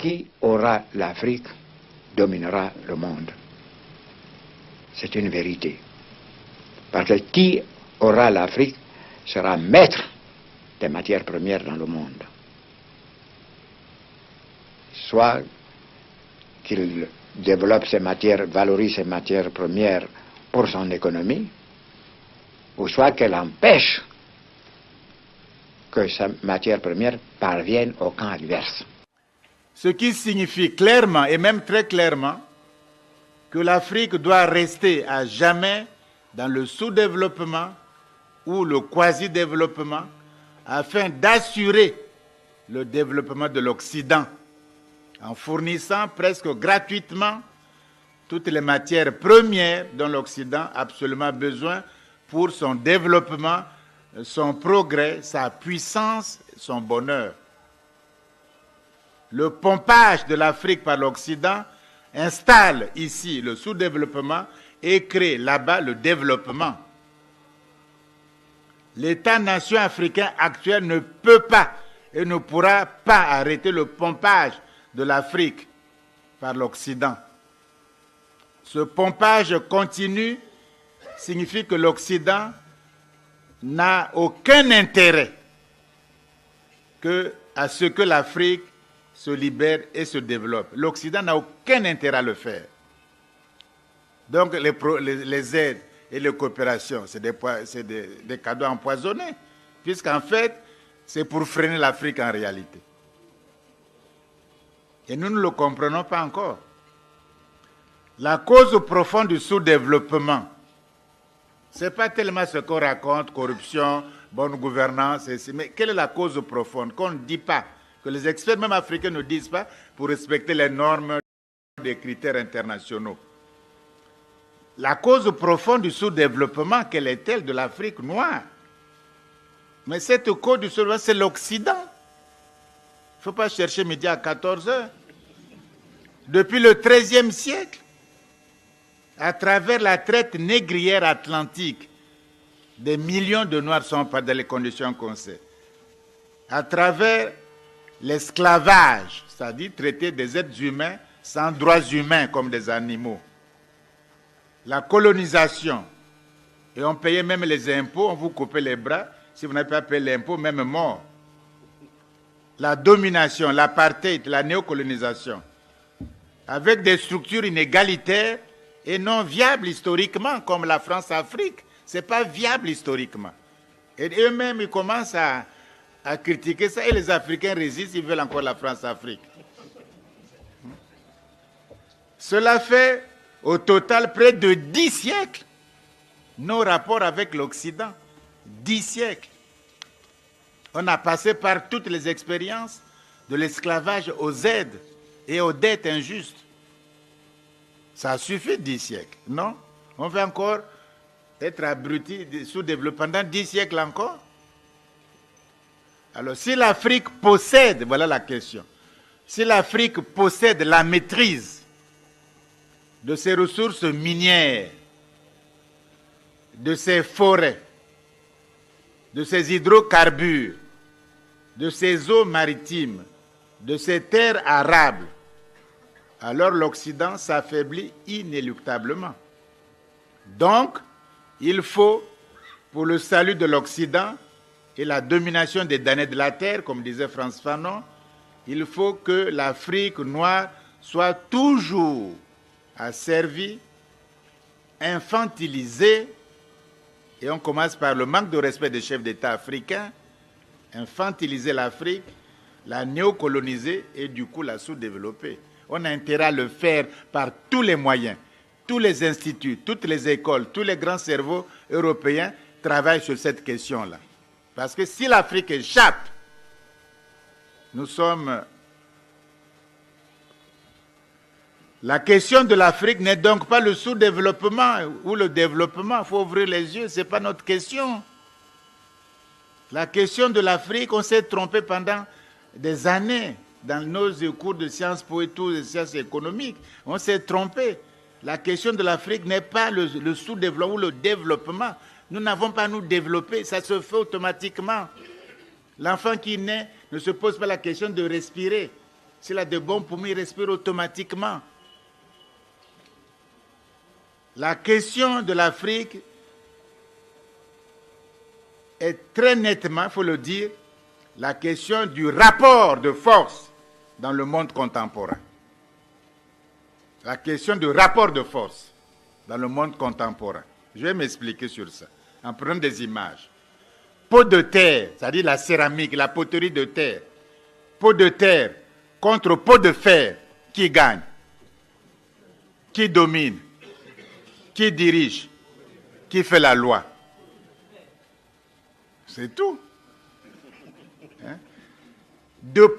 qui aura l'Afrique dominera le monde. C'est une vérité. Parce que qui aura l'Afrique sera maître des matières premières dans le monde. Soit qu'il développe ces matières, valorise ces matières premières pour son économie, ou soit qu'elle empêche que sa matière première parvienne au camp adverse. Ce qui signifie clairement, et même très clairement, que l'Afrique doit rester à jamais dans le sous-développement ou le quasi-développement afin d'assurer le développement de l'Occident en fournissant presque gratuitement toutes les matières premières dont l'Occident a absolument besoin pour son développement, son progrès, sa puissance, son bonheur. Le pompage de l'Afrique par l'Occident installe ici le sous-développement et crée là-bas le développement. L'État-nation africain actuel ne peut pas et ne pourra pas arrêter le pompage de l'Afrique par l'Occident. Ce pompage continu signifie que l'Occident n'a aucun intérêt à ce que l'Afrique se libère et se développe. L'Occident n'a aucun intérêt à le faire. Donc les aides et les coopérations, c'est des cadeaux empoisonnés, puisqu'en fait, c'est pour freiner l'Afrique en réalité. Et nous ne le comprenons pas encore. La cause profonde du sous-développement, ce n'est pas tellement ce qu'on raconte, corruption, bonne gouvernance, mais quelle est la cause profonde qu'on ne dit pas, que les experts même africains ne disent pas pour respecter les normes des critères internationaux. La cause profonde du sous-développement, quelle est-elle de l'Afrique noire? Mais cette cause du sous-développement, c'est l'Occident. Il ne faut pas chercher midi à 14 heures. Depuis le XIIIe siècle, à travers la traite négrière atlantique, des millions de Noirs sont pas dans les conditions qu'on sait. À travers l'esclavage, c'est-à-dire traiter des êtres humains sans droits humains comme des animaux. La colonisation, et on payait même les impôts, on vous coupait les bras, si vous n'avez pas payé l'impôt, même mort. La domination, l'apartheid, la néocolonisation, avec des structures inégalitaires et non viables historiquement, comme la France-Afrique. Ce n'est pas viable historiquement. Et eux-mêmes, ils commencent à critiquer ça, et les Africains résistent, ils veulent encore la France-Afrique. Cela fait au total près de 10 siècles nos rapports avec l'Occident. 10 siècles. On a passé par toutes les expériences, de l'esclavage aux aides et aux dettes injustes. Ça suffit 10 siècles, non? On veut encore être abruti, sous-développé pendant 10 siècles encore? Alors, si l'Afrique possède, voilà la question, si l'Afrique possède la maîtrise de ses ressources minières, de ses forêts, de ses hydrocarbures, de ses eaux maritimes, de ses terres arables, alors l'Occident s'affaiblit inéluctablement. Donc, il faut, pour le salut de l'Occident et la domination des damnés de la terre, comme disait Frantz Fanon, il faut que l'Afrique noire soit toujours asservie, infantilisée, et on commence par le manque de respect des chefs d'État africains, infantiliser l'Afrique, la néocoloniser et du coup la sous-développer. On a intérêt à le faire par tous les moyens. Tous les instituts, toutes les écoles, tous les grands cerveaux européens travaillent sur cette question-là. Parce que si l'Afrique échappe, nous sommes... La question de l'Afrique n'est donc pas le sous-développement ou le développement. Il faut ouvrir les yeux, ce n'est pas notre question. La question de l'Afrique, on s'est trompé pendant des années dans nos cours de sciences po et tout, de sciences économiques. On s'est trompé. La question de l'Afrique n'est pas le sous-développement ou le développement. Nous n'avons pas à nous développer, ça se fait automatiquement. L'enfant qui naît ne se pose pas la question de respirer. S'il a de bons poumons, il respire automatiquement. La question de l'Afrique est très nettement, il faut le dire, la question du rapport de force dans le monde contemporain. La question du rapport de force dans le monde contemporain. Je vais m'expliquer sur ça, en prenant des images. Pot de terre, c'est-à-dire la céramique, la poterie de terre. Pot de terre contre pot de fer, qui gagne? Qui domine? Qui dirige? Qui fait la loi? C'est tout. Hein?